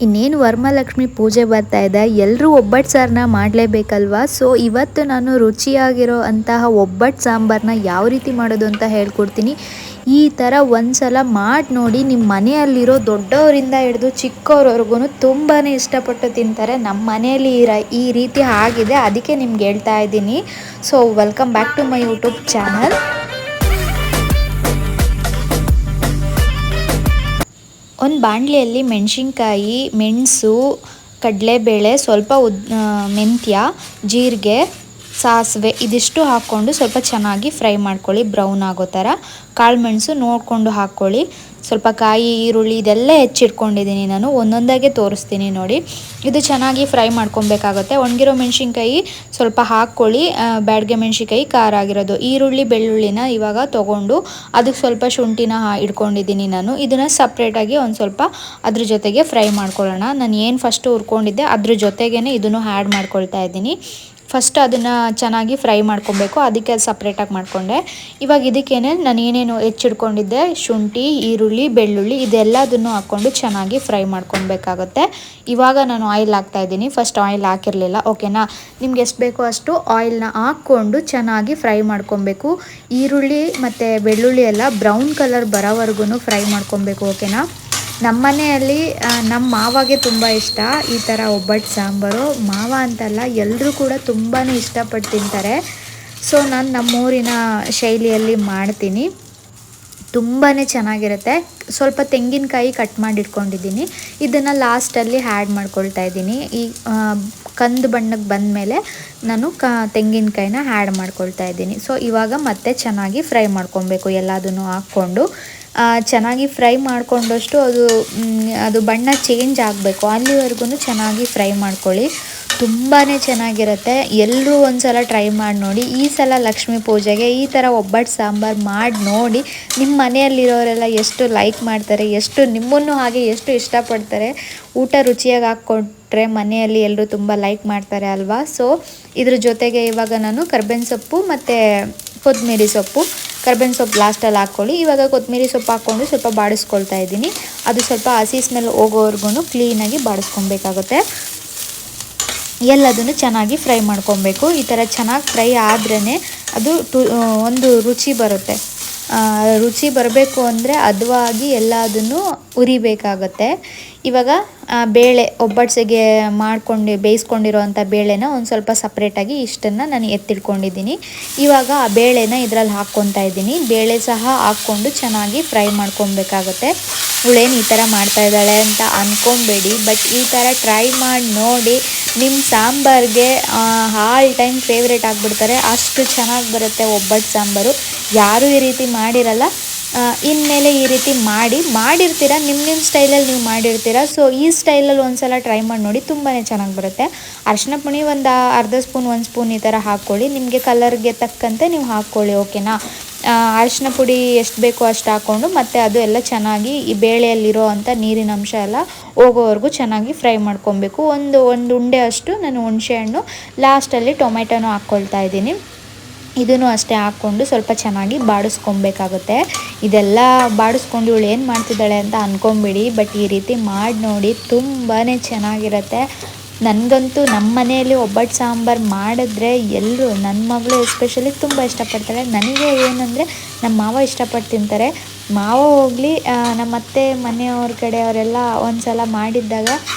ಇನ್ನೇನು ವರಮಹಾಲಕ್ಷ್ಮಿ ಪೂಜೆ ಬರ್ತಾ ಇದೆ, ಎಲ್ಲರೂ ಒಬ್ಬಟ್ಟು ಸಾರನ್ನ ಮಾಡಲೇಬೇಕಲ್ವಾ. ಸೊ ಇವತ್ತು ನಾನು ರುಚಿಯಾಗಿರೋ ಅಂತಹ ಒಬ್ಬಟ್ಟು ಸಾಂಬಾರನ್ನ ಯಾವ ರೀತಿ ಮಾಡೋದು ಅಂತ ಹೇಳ್ಕೊಡ್ತೀನಿ. ಈ ಥರ ಒಂದ್ಸಲ ಮಾಡಿ ನೋಡಿ, ನಿಮ್ಮ ಮನೆಯಲ್ಲಿರೋ ದೊಡ್ಡವರಿಂದ ಹಿಡಿದು ಚಿಕ್ಕವ್ರವರೆಗೂ ತುಂಬಾ ಇಷ್ಟಪಟ್ಟು ತಿಂತಾರೆ. ನಮ್ಮ ಮನೆಯಲ್ಲಿ ಈ ರೀತಿ ಆಗಿದೆ, ಅದಕ್ಕೆ ನಿಮ್ಗೆ ಹೇಳ್ತಾ ಇದ್ದೀನಿ. So welcome back to my YouTube channel. ಒಂದು ಬಾಣಲೆಯಲ್ಲಿ ಮೆಣಸಿನ್ಕಾಯಿ, ಮೆಣಸು, ಕಡಲೆಬೇಳೆ, ಸ್ವಲ್ಪ ಮೆಂತ್ಯ, ಜೀರಿಗೆ, ಸಾಸಿವೆ ಇದಿಷ್ಟು ಹಾಕ್ಕೊಂಡು ಸ್ವಲ್ಪ ಚೆನ್ನಾಗಿ ಫ್ರೈ ಮಾಡ್ಕೊಳ್ಳಿ. ಬ್ರೌನ್ ಆಗೋ ಥರ ಕಾಳು ಮೆಣಸು ನೋಡಿಕೊಂಡು ಹಾಕ್ಕೊಳ್ಳಿ. ಸ್ವಲ್ಪ ಕಾಯಿ, ಈರುಳ್ಳಿ ಇದೆಲ್ಲ ಹೆಚ್ಚಿಟ್ಕೊಂಡಿದ್ದೀನಿ ನಾನು, ಒಂದೊಂದಾಗೆ ತೋರಿಸ್ತೀನಿ ನೋಡಿ. ಇದು ಚೆನ್ನಾಗಿ ಫ್ರೈ ಮಾಡ್ಕೊಬೇಕಾಗುತ್ತೆ. ಒಣಗಿರೋ ಮೆಣಸಿನ್ಕಾಯಿ ಸ್ವಲ್ಪ ಹಾಕ್ಕೊಳ್ಳಿ, ಬ್ಯಾಡಗೆ ಮೆಣಸಿನ್ಕಾಯಿ ಖಾರ ಆಗಿರೋದು. ಈರುಳ್ಳಿ, ಬೆಳ್ಳುಳ್ಳಿನ ಇವಾಗ ತೊಗೊಂಡು ಅದಕ್ಕೆ ಸ್ವಲ್ಪ ಶುಂಠಿನ ಇಟ್ಕೊಂಡಿದ್ದೀನಿ ನಾನು. ಇದನ್ನು ಸಪ್ರೇಟಾಗಿ ಒಂದು ಸ್ವಲ್ಪ ಅದ್ರ ಜೊತೆಗೆ ಫ್ರೈ ಮಾಡ್ಕೊಳ್ಳೋಣ. ನಾನು ಏನು ಫಸ್ಟು ಹುರ್ಕೊಂಡಿದ್ದೆ ಅದ್ರ ಜೊತೆಗೇ ಇದನ್ನು ಆ್ಯಡ್ ಮಾಡ್ಕೊಳ್ತಾ ಇದ್ದೀನಿ. ಫಸ್ಟ್ ಅದನ್ನು ಚೆನ್ನಾಗಿ ಫ್ರೈ ಮಾಡ್ಕೊಬೇಕು, ಅದಕ್ಕೆ ಅದು ಸಪ್ರೇಟಾಗಿ ಮಾಡಿಕೊಂಡೆ. ಇವಾಗ ಇದಕ್ಕೇನೆ ನಾನು ಏನೇನು ಹೆಚ್ಚಿಡ್ಕೊಂಡಿದ್ದೆ, ಶುಂಠಿ, ಈರುಳ್ಳಿ, ಬೆಳ್ಳುಳ್ಳಿ ಇದೆಲ್ಲದನ್ನು ಹಾಕ್ಕೊಂಡು ಚೆನ್ನಾಗಿ ಫ್ರೈ ಮಾಡ್ಕೊಬೇಕಾಗುತ್ತೆ. ಇವಾಗ ನಾನು ಆಯಿಲ್ ಹಾಕ್ತಾಯಿದ್ದೀನಿ, ಫಸ್ಟ್ ಆಯಿಲ್ ಹಾಕಿರಲಿಲ್ಲ. ಓಕೆನಾ, ನಿಮ್ಗೆ ಎಷ್ಟು ಬೇಕೋ ಅಷ್ಟು ಆಯಿಲ್ನ ಹಾಕ್ಕೊಂಡು ಚೆನ್ನಾಗಿ ಫ್ರೈ ಮಾಡ್ಕೊಬೇಕು. ಈರುಳ್ಳಿ ಮತ್ತು ಬೆಳ್ಳುಳ್ಳಿ ಎಲ್ಲ ಬ್ರೌನ್ ಕಲರ್ ಬರೋವರೆಗೂ ಫ್ರೈ ಮಾಡ್ಕೊಬೇಕು. ಓಕೆನಾ, ನಮ್ಮ ಮನೆಯಲ್ಲಿ ನಮ್ಮ ಮಾವಾಗೆ ತುಂಬ ಇಷ್ಟ ಈ ಥರ ಒಬ್ಬಟ್ಟು ಸಾಂಬಾರು. ಮಾವ ಅಂತಲ್ಲ, ಎಲ್ಲರೂ ಕೂಡ ತುಂಬಾ ಇಷ್ಟಪಟ್ಟು ತಿಂತಾರೆ. ಸೊ ನಾನು ನಮ್ಮೂರಿನ ಶೈಲಿಯಲ್ಲಿ ಮಾಡ್ತೀನಿ, ತುಂಬಾ ಚೆನ್ನಾಗಿರುತ್ತೆ. ಸ್ವಲ್ಪ ತೆಂಗಿನಕಾಯಿ ಕಟ್ ಮಾಡಿ ಇಟ್ಕೊಂಡಿದ್ದೀನಿ, ಇದನ್ನು ಲಾಸ್ಟಲ್ಲಿ ಆ್ಯಡ್ ಮಾಡ್ಕೊಳ್ತಾ ಇದ್ದೀನಿ. ಈ ಕಂದು ಬಣ್ಣಕ್ಕೆ ಬಂದಮೇಲೆ ನಾನು ತೆಂಗಿನಕಾಯಿನ ಆ್ಯಡ್ ಮಾಡ್ಕೊಳ್ತಾ ಇದ್ದೀನಿ. ಸೊ ಇವಾಗ ಮತ್ತೆ ಚೆನ್ನಾಗಿ ಫ್ರೈ ಮಾಡ್ಕೊಬೇಕು, ಎಲ್ಲದನ್ನು ಹಾಕ್ಕೊಂಡು ಚೆನ್ನಾಗಿ ಫ್ರೈ ಮಾಡಿಕೊಂಡಷ್ಟು ಅದು ಬಣ್ಣ ಚೇಂಜ್ ಆಗಬೇಕು, ಅಲ್ಲಿವರೆಗೂ ಚೆನ್ನಾಗಿ ಫ್ರೈ ಮಾಡ್ಕೊಳ್ಳಿ. ತುಂಬಾ ಚೆನ್ನಾಗಿರುತ್ತೆ. ಎಲ್ಲರೂ ಒಂದು ಸಲ ಟ್ರೈ ಮಾಡಿ ನೋಡಿ. ಈ ಸಲ ಲಕ್ಷ್ಮೀ ಪೂಜೆಗೆ ಈ ಥರ ಒಬ್ಬಟ್ಟು ಸಾಂಬಾರು ಮಾಡಿ ನೋಡಿ. ನಿಮ್ಮ ಮನೆಯಲ್ಲಿರೋರೆಲ್ಲ ಎಷ್ಟು ಲೈಕ್ ಮಾಡ್ತಾರೆ, ಎಷ್ಟು ನಿಮ್ಮನ್ನು ಹಾಗೆ ಎಷ್ಟು ಇಷ್ಟಪಡ್ತಾರೆ. ಊಟ ರುಚಿಯಾಗಿ ಹಾಕ್ಕೊಟ್ರೆ ಮನೆಯಲ್ಲಿ ಎಲ್ಲರೂ ತುಂಬ ಲೈಕ್ ಮಾಡ್ತಾರೆ ಅಲ್ವಾ. ಸೊ ಇದ್ರ ಜೊತೆಗೆ ಇವಾಗ ನಾನು ಕರ್ಬೇವಿನ ಸೊಪ್ಪು ಮತ್ತು ಕೊತ್ತಂಬರಿ ಸೊಪ್ಪು, ಕರ್ಬೇವಿನ ಸೊಪ್ಪು ಲಾಸ್ಟಲ್ಲಿ ಹಾಕ್ಕೊಳ್ಳಿ. ಇವಾಗ ಕೊತ್ತಂಬರಿ ಸೊಪ್ಪು ಹಾಕ್ಕೊಂಡು ಸ್ವಲ್ಪ ಬಾಡಿಸ್ಕೊಳ್ತಾ ಇದ್ದೀನಿ. ಅದು ಸ್ವಲ್ಪ ಹಸಿ ಸ್ಮೆಲ್ ಹೋಗೋವರೆಗೂ ಕ್ಲೀನಾಗಿ ಬಾಡಿಸ್ಕೊಬೇಕಾಗುತ್ತೆ. ಎಲ್ಲದನ್ನು ಚೆನ್ನಾಗಿ ಫ್ರೈ ಮಾಡ್ಕೊಬೇಕು. ಈ ಥರ ಚೆನ್ನಾಗಿ ಫ್ರೈ ಆದ್ರೇ ಅದು ಒಂದು ರುಚಿ ಬರುತ್ತೆ. ರುಚಿ ಬರಬೇಕು ಅಂದರೆ ಹದವಾಗಿ ಎಲ್ಲದನ್ನು ಉರಿಬೇಕಾಗತ್ತೆ. ಇವಾಗ ಬೇಳೆ ಒಬ್ಬಟ್ಟಿಗೆ ಬೇಯಿಸ್ಕೊಂಡಿರೋವಂಥ ಬೇಳೆನ ಒಂದು ಸ್ವಲ್ಪ ಸಪ್ರೇಟಾಗಿ ಇಷ್ಟನ್ನು ನಾನು ಎತ್ತಿಟ್ಕೊಂಡಿದ್ದೀನಿ. ಇವಾಗ ಆ ಬೇಳೆನ ಇದರಲ್ಲಿ ಹಾಕ್ಕೊತಾ ಇದ್ದೀನಿ. ಬೇಳೆ ಸಹ ಹಾಕ್ಕೊಂಡು ಚೆನ್ನಾಗಿ ಫ್ರೈ ಮಾಡ್ಕೊಬೇಕಾಗತ್ತೆ. ಇವಳೇನು ಈ ಥರ ಮಾಡ್ತಾಯಿದ್ದಾಳೆ ಅಂತ ಅಂದ್ಕೊಬೇಡಿ, ಬಟ್ ಈ ಥರ ಟ್ರೈ ಮಾಡಿ ನೋಡಿ. ನಿಮ್ಮ ಸಾಂಬಾರಿಗೆ ಆಲ್ ಟೈಮ್ ಫೇವ್ರೇಟ್ ಆಗಿಬಿಡ್ತಾರೆ, ಅಷ್ಟು ಚೆನ್ನಾಗಿ ಬರುತ್ತೆ ಒಬ್ಬಟ್ಟು ಸಾಂಬಾರು. ಯಾರೂ ಈ ರೀತಿ ಮಾಡಿರಲ್ಲ, ಇನ್ಮೇಲೆ ಈ ರೀತಿ ಮಾಡಿರ್ತೀರ, ನಿಮ್ಮ ಸ್ಟೈಲಲ್ಲಿ ನೀವು ಮಾಡಿರ್ತೀರ. ಸೊ ಈ ಸ್ಟೈಲಲ್ಲಿ ಒಂದು ಸಲ ಟ್ರೈ ಮಾಡಿ ನೋಡಿ, ತುಂಬಾ ಚೆನ್ನಾಗಿ ಬರುತ್ತೆ. ಅರಿಶಿನ ಪುಡಿ ಒಂದು ಅರ್ಧ ಸ್ಪೂನ್, 1 ಸ್ಪೂನ್ ಈ ಥರ ಹಾಕ್ಕೊಳ್ಳಿ. ನಿಮಗೆ ಕಲರ್ಗೆ ತಕ್ಕಂತೆ ನೀವು ಹಾಕ್ಕೊಳ್ಳಿ. ಓಕೆನಾ, ಅರಿಶಿನ ಪುಡಿ ಎಷ್ಟು ಬೇಕೋ ಅಷ್ಟು ಹಾಕ್ಕೊಂಡು ಮತ್ತು ಅದು ಎಲ್ಲ ಚೆನ್ನಾಗಿ ಈ ಬೇಳೆಯಲ್ಲಿರೋ ಅಂಥ ನೀರಿನ ಅಂಶ ಎಲ್ಲ ಹೋಗೋವರೆಗೂ ಚೆನ್ನಾಗಿ ಫ್ರೈ ಮಾಡ್ಕೊಬೇಕು. ಒಂದು ಉಂಡೆ ಅಷ್ಟು ನಾನು ಹುಣಸೆಹಣ್ಣು, ಲಾಸ್ಟಲ್ಲಿ ಟೊಮೆಟೊನೂ ಹಾಕ್ಕೊಳ್ತಾ ಇದ್ದೀನಿ. ಇದನ್ನು ಅಷ್ಟೇ ಹಾಕ್ಕೊಂಡು ಸ್ವಲ್ಪ ಚೆನ್ನಾಗಿ ಬಾಡಿಸ್ಕೊಬೇಕಾಗುತ್ತೆ. ಇದೆಲ್ಲ ಬಾಡಿಸ್ಕೊಂಡು ಇವಳು ಏನು ಮಾಡ್ತಿದ್ದಾಳೆ ಅಂತ ಅಂದ್ಕೊಂಬಿಡಿ, ಬಟ್ ಈ ರೀತಿ ಮಾಡಿ ನೋಡಿ, ತುಂಬಾ ಚೆನ್ನಾಗಿರುತ್ತೆ. ನನಗಂತೂ ನಮ್ಮ ಮನೆಯಲ್ಲಿ ಒಬ್ಬಟ್ಟು ಸಾಂಬಾರು ಮಾಡಿದ್ರೆ ಎಲ್ಲರೂ, ನನ್ನ ಮಗಳು ಎಸ್ಪೆಷಲಿ ತುಂಬ ಇಷ್ಟಪಡ್ತಾಳೆ. ನನಗೆ ಏನಂದರೆ ನಮ್ಮ ಮಾವ ಇಷ್ಟಪಟ್ಟು ತಿಂತಾರೆ. ಮಾವ ಹೋಗಲಿ, ನಮ್ಮ ಅತ್ತೆ ಮನೆಯವ್ರ ಕಡೆ ಅವರೆಲ್ಲ ಒಂದು ಸಲ ಮಾಡಿದ್ದಾಗ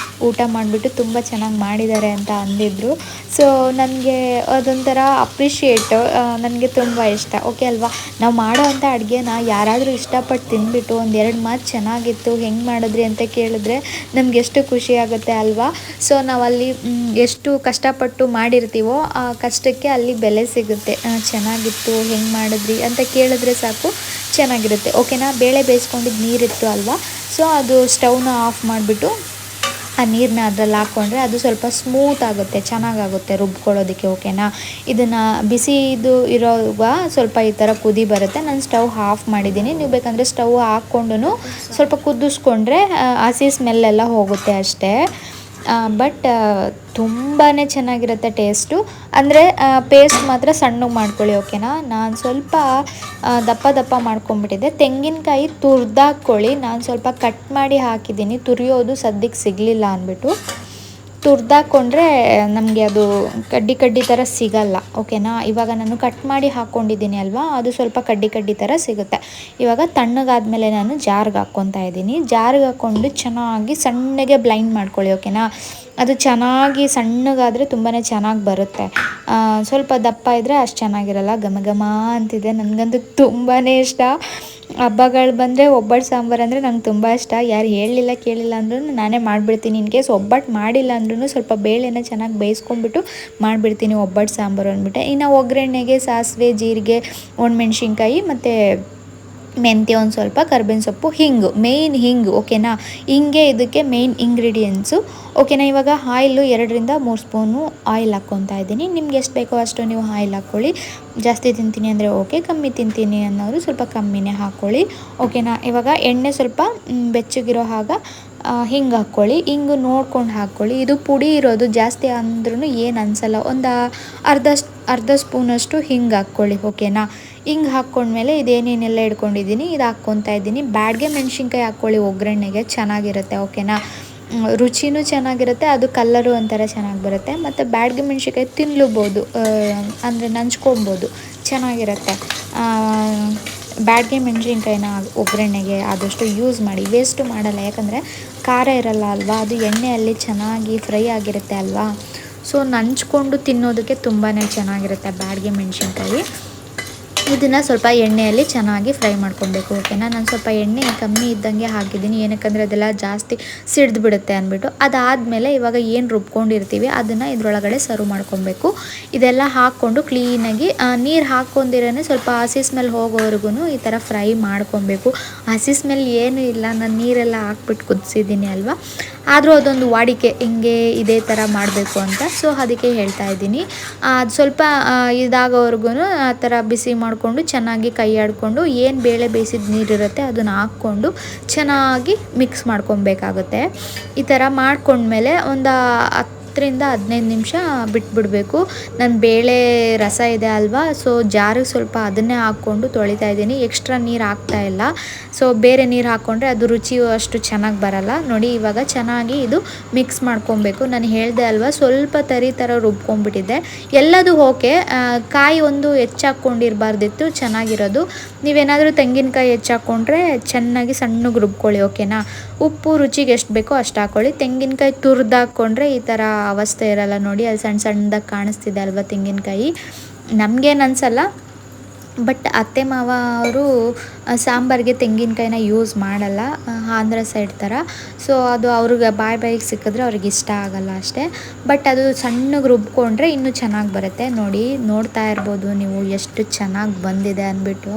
ಊಟ ಮಾಡಿಬಿಟ್ಟು ತುಂಬ ಚೆನ್ನಾಗಿ ಮಾಡಿದ್ದಾರೆ ಅಂತ ಅಂದಿದ್ರು. ಸೊ ನನಗೆ ಅದೊಂಥರ ಅಪ್ರಿಷಿಯೇಟು, ನನಗೆ ತುಂಬ ಇಷ್ಟ. ಓಕೆ ಅಲ್ವಾ, ನಾವು ಮಾಡೋ ಅಂಥ ಅಡುಗೆನ ಯಾರಾದರೂ ಇಷ್ಟಪಟ್ಟು ತಿಂದುಬಿಟ್ಟು 1-2 ಮಾತು ಚೆನ್ನಾಗಿತ್ತು, ಹೆಂಗೆ ಮಾಡಿದ್ರಿ ಅಂತ ಕೇಳಿದ್ರೆ ನಮ್ಗೆ ಎಷ್ಟು ಖುಷಿ ಆಗುತ್ತೆ ಅಲ್ವಾ. ಸೊ ನಾವಲ್ಲಿ ಎಷ್ಟು ಕಷ್ಟಪಟ್ಟು ಮಾಡಿರ್ತೀವೋ ಆ ಕಷ್ಟಕ್ಕೆ ಅಲ್ಲಿ ಬೆಲೆ ಸಿಗುತ್ತೆ. ಚೆನ್ನಾಗಿತ್ತು, ಹೆಂಗೆ ಮಾಡಿದ್ರಿ ಅಂತ ಕೇಳಿದ್ರೆ ಸಾಕು, ಚೆನ್ನಾಗಿರುತ್ತೆ. ಓಕೆನಾ, ಬೇಳೆ ಬೇಯಿಸ್ಕೊಂಡಿದ್ದು ನೀರಿತ್ತು ಅಲ್ವಾ, ಸೊ ಅದು ಸ್ಟವ್ನ ಆಫ್ ಮಾಡಿಬಿಟ್ಟು ಆ ನೀರನ್ನ ಅದರಲ್ಲಿ ಹಾಕ್ಕೊಂಡ್ರೆ ಅದು ಸ್ವಲ್ಪ ಸ್ಮೂತ್ ಆಗುತ್ತೆ, ಚೆನ್ನಾಗಾಗುತ್ತೆ ರುಬ್ಕೊಳ್ಳೋದಕ್ಕೆ. ಓಕೆನಾ, ಇದನ್ನು ಬಿಸಿದು ಇರೋವಾಗ ಸ್ವಲ್ಪ ಈ ಥರ ಕುದಿ ಬರುತ್ತೆ. ನಾನು ಸ್ಟವ್ ಆಫ್ ಮಾಡಿದ್ದೀನಿ. ನೀವು ಬೇಕಂದರೆ ಸ್ಟವ್ ಹಾಕ್ಕೊಂಡು ಸ್ವಲ್ಪ ಕುದಿಸ್ಕೊಂಡ್ರೆ ಹಸಿ ಸ್ಮೆಲ್ಲೆಲ್ಲ ಹೋಗುತ್ತೆ ಅಷ್ಟೇ. ಬಟ್ ತುಂಬಾ ಚೆನ್ನಾಗಿರುತ್ತೆ ಟೇಸ್ಟು. ಅಂದರೆ ಪೇಸ್ಟ್ ಮಾತ್ರ ಸಣ್ಣಗೆ ಮಾಡ್ಕೊಳ್ಳಿ, ಓಕೆನಾ. ನಾನು ಸ್ವಲ್ಪ ದಪ್ಪ ದಪ್ಪ ಮಾಡ್ಕೊಂಬಿಟ್ಟಿದ್ದೆ. ತೆಂಗಿನಕಾಯಿ ತುರಿದಾಕ್ಕೊಳ್ಳಿ. ನಾನು ಸ್ವಲ್ಪ ಕಟ್ ಮಾಡಿ ಹಾಕಿದ್ದೀನಿ, ತುರಿಯೋದು ಸದ್ಯಕ್ಕೆ ಸಿಗಲಿಲ್ಲ ಅಂದ್ಬಿಟ್ಟು. ತುರಿದಾಕ್ಕೊಂಡ್ರೆ ನಮಗೆ ಅದು ಕಡ್ಡಿ ಕಡ್ಡಿ ಥರ ಸಿಗಲ್ಲ, ಓಕೆನಾ. ಇವಾಗ ನಾನು ಕಟ್ ಮಾಡಿ ಹಾಕ್ಕೊಂಡಿದ್ದೀನಿ ಅಲ್ವಾ, ಅದು ಸ್ವಲ್ಪ ಕಡ್ಡಿ ಕಡ್ಡಿ ಥರ ಸಿಗುತ್ತೆ. ಇವಾಗ ತಣ್ಣಗಾದ್ಮೇಲೆ ನಾನು ಜಾರ್ಗೆ ಹಾಕ್ಕೊತಾ ಇದ್ದೀನಿ. ಜಾರ್ಗೆ ಹಾಕ್ಕೊಂಡು ಚೆನ್ನಾಗಿ ಸಣ್ಣಗೆ ಬ್ಲೈಂಡ್ ಮಾಡ್ಕೊಳ್ಳಿ, ಓಕೆನಾ. ಅದು ಚೆನ್ನಾಗಿ ಸಣ್ಣಗಾದರೆ ತುಂಬಾ ಚೆನ್ನಾಗಿ ಬರುತ್ತೆ. ಸ್ವಲ್ಪ ದಪ್ಪ ಇದ್ದರೆ ಅಷ್ಟು ಚೆನ್ನಾಗಿರಲ್ಲ. ಘಮ ಘಮ ಅಂತಿದೆ, ನನಗಂತೂ ತುಂಬಾ ಇಷ್ಟ. ಹಬ್ಬಗಳು ಬಂದರೆ ಒಬ್ಬಟ್ಟು ಸಾಂಬಾರು ಅಂದರೆ ನಂಗೆ ತುಂಬ ಇಷ್ಟ. ಯಾರು ಹೇಳಲಿಲ್ಲ ಕೇಳಿಲ್ಲ ಅಂದ್ರೂ ನಾನೇ ಮಾಡಿಬಿಡ್ತೀನಿ. ಇನ್ ಕೇಸ್ ಒಬ್ಬಟ್ಟು ಮಾಡಿಲ್ಲ ಅಂದ್ರೂ ಸ್ವಲ್ಪ ಬೇಳೆನ ಚೆನ್ನಾಗಿ ಬೇಯಿಸ್ಕೊಂಡ್ಬಿಟ್ಟು ಮಾಡಿಬಿಡ್ತೀನಿ ಒಬ್ಬಟ್ಟು ಸಾಂಬಾರು ಅಂದ್ಬಿಟ್ಟೆ. ಇನ್ನು ಒಗ್ಗರಣೆಗೆ ಸಾಸಿವೆ, ಜೀರಿಗೆ, ಒಣಮೆಣ್ಸಿನ್ಕಾಯಿ ಮತ್ತು ಮೆಂತ್ಯ, ಒಂದು ಸ್ವಲ್ಪ ಕರ್ಬೇವಿನ ಸೊಪ್ಪು, ಹಿಂಗು, ಮೇಯ್ನ್ ಹಿಂಗು, ಓಕೆನಾ. ಹಿಂಗೆ ಇದಕ್ಕೆ ಮೇಯ್ನ್ ಇಂಗ್ರೀಡಿಯೆಂಟ್ಸು, ಓಕೆನಾ. ಇವಾಗ ಆಯಿಲು 2-3 ಸ್ಪೂನು ಆಯಿಲ್ ಹಾಕ್ಕೊತಾ ಇದ್ದೀನಿ. ನಿಮ್ಗೆ ಎಷ್ಟು ಬೇಕೋ ಅಷ್ಟು ನೀವು ಆಯಿಲ್ ಹಾಕ್ಕೊಳ್ಳಿ. ಜಾಸ್ತಿ ತಿಂತೀನಿ ಅಂದರೆ ಓಕೆ, ಕಮ್ಮಿ ತಿಂತೀನಿ ಅನ್ನೋರು ಸ್ವಲ್ಪ ಕಮ್ಮಿನೇ ಹಾಕ್ಕೊಳ್ಳಿ, ಓಕೆನಾ. ಇವಾಗ ಎಣ್ಣೆ ಸ್ವಲ್ಪ ಬೆಚ್ಚಗಿರೋ ಆಗ ಹಿಂಗೆ ಹಾಕ್ಕೊಳ್ಳಿ. ಹಿಂಗೆ ನೋಡ್ಕೊಂಡು ಹಾಕ್ಕೊಳ್ಳಿ. ಇದು ಪುಡಿ ಇರೋದು, ಜಾಸ್ತಿ ಅಂದ್ರೂ ಏನು ಅನಿಸಲ್ಲ. ಒಂದು ಅರ್ಧ ಸ್ಪೂನಷ್ಟು ಹಿಂಗೆ ಹಾಕ್ಕೊಳ್ಳಿ, ಓಕೆನಾ. ಹಿಂಗೆ ಹಾಕ್ಕೊಂಡ್ಮೇಲೆ ಇದೇನೇನೆಲ್ಲ ಇಟ್ಕೊಂಡಿದ್ದೀನಿ ಇದು ಹಾಕ್ಕೊತಾ ಇದ್ದೀನಿ. ಬ್ಯಾಡಗೆ ಮೆಣಸಿನ್ಕಾಯಿ ಹಾಕ್ಕೊಳ್ಳಿ ಒಗ್ಗರಣೆಗೆ, ಚೆನ್ನಾಗಿರುತ್ತೆ, ಓಕೆನಾ. ರುಚಿನೂ ಚೆನ್ನಾಗಿರುತ್ತೆ, ಅದು ಕಲ್ಲರು ಒಂಥರ ಚೆನ್ನಾಗಿ ಬರುತ್ತೆ. ಮತ್ತು ಬ್ಯಾಡಗೆ ಮೆಣಸಿನ್ಕಾಯಿ ತಿನ್ಲೂಬೋದು, ಅಂದರೆ ನಂಚ್ಕೊಬೋದು, ಚೆನ್ನಾಗಿರುತ್ತೆ. ಬ್ಯಾಡಗೆ ಮೆಣಸಿನ್ಕಾಯಿನ ಒಗ್ಗರಣೆಗೆ ಆದಷ್ಟು ಯೂಸ್ ಮಾಡಿ, ವೇಸ್ಟು ಮಾಡಲ್ಲ. ಯಾಕಂದರೆ ಖಾರ ಇರಲ್ಲ ಅಲ್ವಾ, ಅದು ಎಣ್ಣೆಯಲ್ಲಿ ಚೆನ್ನಾಗಿ ಫ್ರೈ ಆಗಿರುತ್ತೆ ಅಲ್ವಾ. ಸೊ ನಂಚ್ಕೊಂಡು ತಿನ್ನೋದಕ್ಕೆ ತುಂಬಾ ಚೆನ್ನಾಗಿರುತ್ತೆ ಬ್ಯಾಡಗೆ ಮೆಣಸಿನ್ಕಾಯಿ. ಇದನ್ನು ಸ್ವಲ್ಪ ಎಣ್ಣೆಯಲ್ಲಿ ಚೆನ್ನಾಗಿ ಫ್ರೈ ಮಾಡ್ಕೊಬೇಕು, ಓಕೆನಾ. ನಾನು ಸ್ವಲ್ಪ ಎಣ್ಣೆ ಕಮ್ಮಿ ಇದ್ದಂಗೆ ಹಾಕಿದ್ದೀನಿ, ಏನಕ್ಕಂದರೆ ಅದೆಲ್ಲ ಜಾಸ್ತಿ ಸಿಡ್ದು ಬಿಡುತ್ತೆ ಅಂದ್ಬಿಟ್ಟು. ಅದಾದಮೇಲೆ ಇವಾಗ ಏನು ರುಬ್ಕೊಂಡಿರ್ತೀವಿ ಅದನ್ನು ಇದರೊಳಗಡೆ ಸರ್ವ್ ಮಾಡ್ಕೊಬೇಕು. ಇದೆಲ್ಲ ಹಾಕ್ಕೊಂಡು ಕ್ಲೀನಾಗಿ ನೀರು ಹಾಕ್ಕೊಂಡಿರೇ ಸ್ವಲ್ಪ ಹಸಿ ಸ್ಮೆಲ್ ಹೋಗೋವರೆಗೂ ಈ ಥರ ಫ್ರೈ ಮಾಡ್ಕೊಬೇಕು. ಹಸಿ ಸ್ಮೆಲ್ ಏನೂ ಇಲ್ಲ, ನಾನು ನೀರೆಲ್ಲ ಹಾಕ್ಬಿಟ್ಟು ಕುದಿಸಿದ್ದೀನಿ ಅಲ್ವಾ. ಆದರೂ ಅದೊಂದು ವಾಡಿಕೆ, ಹಿಂಗೆ ಇದೇ ಥರ ಮಾಡಬೇಕು ಅಂತ. ಸೊ ಅದಕ್ಕೆ ಹೇಳ್ತಾ ಇದ್ದೀನಿ. ಅದು ಸ್ವಲ್ಪ ಇದಾಗೋವರೆಗೂ ಆ ಥರ ಬಿಸಿ ಮಾಡಿಕೊಂಡು ಚೆನ್ನಾಗಿ ಕೈ ಆಡಿಕೊಂಡು ಏನು ಬೇಳೆ ಬೇಯಿಸಿದ ನೀರಿರುತ್ತೆ ಅದನ್ನು ಹಾಕ್ಕೊಂಡು ಚೆನ್ನಾಗಿ ಮಿಕ್ಸ್ ಮಾಡ್ಕೊಬೇಕಾಗುತ್ತೆ. ಈ ಥರ ಮಾಡ್ಕೊಂಡ್ಮೇಲೆ ಒಂದು 10-15 ನಿಮಿಷ ಬಿಟ್ಬಿಡಬೇಕು. ನಾನು ಬೇಳೆ ರಸ ಇದೆ ಅಲ್ವಾ, ಸೊ ಜಾರಿಗೆ ಸ್ವಲ್ಪ ಅದನ್ನೇ ಹಾಕ್ಕೊಂಡು ತೊಳಿತಾ ಇದ್ದೀನಿ. ಎಕ್ಸ್ಟ್ರಾ ನೀರು ಹಾಕ್ತಾಯಿಲ್ಲ. ಸೊ ಬೇರೆ ನೀರು ಹಾಕ್ಕೊಂಡ್ರೆ ಅದು ರುಚಿಯು ಅಷ್ಟು ಚೆನ್ನಾಗಿ ಬರಲ್ಲ. ನೋಡಿ ಇವಾಗ ಚೆನ್ನಾಗಿ ಇದು ಮಿಕ್ಸ್ ಮಾಡ್ಕೊಬೇಕು. ನಾನು ಹೇಳಿದೆ ಅಲ್ವಾ, ಸ್ವಲ್ಪ ತರಿ ಥರ ರುಬ್ಕೊಂಡ್ಬಿಟ್ಟಿದ್ದೆ. ಎಲ್ಲದು ಓಕೆ, ಕಾಯಿ ಒಂದು ಹೆಚ್ಚಾಕ್ಕೊಂಡಿರಬಾರ್ದಿತ್ತು, ಚೆನ್ನಾಗಿರೋದು. ನೀವೇನಾದರೂ ತೆಂಗಿನಕಾಯಿ ಹೆಚ್ಚಾಕ್ಕೊಂಡ್ರೆ ಚೆನ್ನಾಗಿ ಸಣ್ಣಗೆ ರುಬ್ಕೊಳ್ಳಿ, ಓಕೆನಾ. ಉಪ್ಪು ರುಚಿಗೆ ಎಷ್ಟು ಬೇಕೋ ಅಷ್ಟು ಹಾಕ್ಕೊಳ್ಳಿ. ತೆಂಗಿನಕಾಯಿ ತುರಿದಾಕ್ಕೊಂಡ್ರೆ ಈ ಥರ ಅವಸ್ಥೆ ಇರಲ್ಲ. ನೋಡಿ ಅಲ್ಲಿ ಸಣ್ಣ ಸಣ್ಣದಾಗಿ ಕಾಣಿಸ್ತಿದೆ ಅಲ್ವಾ ತೆಂಗಿನಕಾಯಿ. ನಮಗೇನು ಅನಿಸಲ್ಲ, ಬಟ್ ಅತ್ತೆ ಮಾವ ಅವರು ಸಾಂಬಾರಿಗೆ ತೆಂಗಿನಕಾಯಿನ ಯೂಸ್ ಮಾಡಲ್ಲ, ಆಂಧ್ರ ಸೈಡ್ ಥರ. ಸೊ ಅದು ಅವ್ರಿಗೆ ಬಾಯಿಗೆ ಸಿಕ್ಕಿದ್ರೆ ಅವ್ರಿಗೆ ಇಷ್ಟ ಆಗಲ್ಲ ಅಷ್ಟೇ. ಬಟ್ ಅದು ಸಣ್ಣಗೆ ರುಬ್ಕೊಂಡ್ರೆ ಇನ್ನೂ ಚೆನ್ನಾಗಿ ಬರುತ್ತೆ. ನೋಡಿ ನೋಡ್ತಾ ಇರ್ಬೋದು ನೀವು ಎಷ್ಟು ಚೆನ್ನಾಗಿ ಬಂದಿದೆ ಅಂದ್ಬಿಟ್ಟು.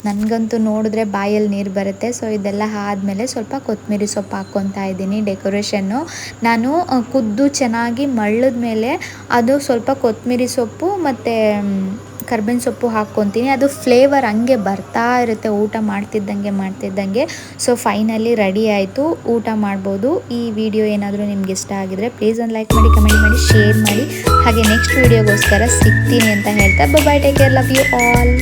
ನನಗಂತೂ ನೋಡಿದ್ರೆ ಬಾಯಲ್ಲಿ ನೀರು ಬರುತ್ತೆ. ಸೊ ಇದೆಲ್ಲ ಆದಮೇಲೆ ಸ್ವಲ್ಪ ಕೊತ್ತಂಬರಿ ಸೊಪ್ಪು ಹಾಕ್ಕೊತಾ ಇದ್ದೀನಿ ಡೆಕೋರೇಷನ್ನು. ನಾನು ಕುದ್ದು ಚೆನ್ನಾಗಿ ಮಳ್ಳದ ಮೇಲೆ ಅದು ಸ್ವಲ್ಪ ಕೊತ್ತಂಬರಿ ಸೊಪ್ಪು ಮತ್ತು ಕರ್ಬೇವಿನ ಸೊಪ್ಪು ಹಾಕ್ಕೊತೀನಿ. ಅದು ಫ್ಲೇವರ್ ಹಂಗೆ ಬರ್ತಾ ಇರುತ್ತೆ ಊಟ ಮಾಡ್ತಿದ್ದಂಗೆ. ಸೊ ಫೈನಲಿ ರೆಡಿ ಆಯಿತು, ಊಟ ಮಾಡ್ಬೋದು. ಈ ವಿಡಿಯೋ ಏನಾದರೂ ನಿಮ್ಗೆ ಇಷ್ಟ ಆಗಿದ್ರೆ ಪ್ಲೀಸ್ ಒಂದು ಲೈಕ್ ಮಾಡಿ, ಕಮೆಂಟ್ ಮಾಡಿ, ಶೇರ್ ಮಾಡಿ. ಹಾಗೆ ನೆಕ್ಸ್ಟ್ ವಿಡಿಯೋಗೋಸ್ಕರ ಸಿಗ್ತೀನಿ ಅಂತ ಹೇಳ್ತಾ bye, take care, love you all.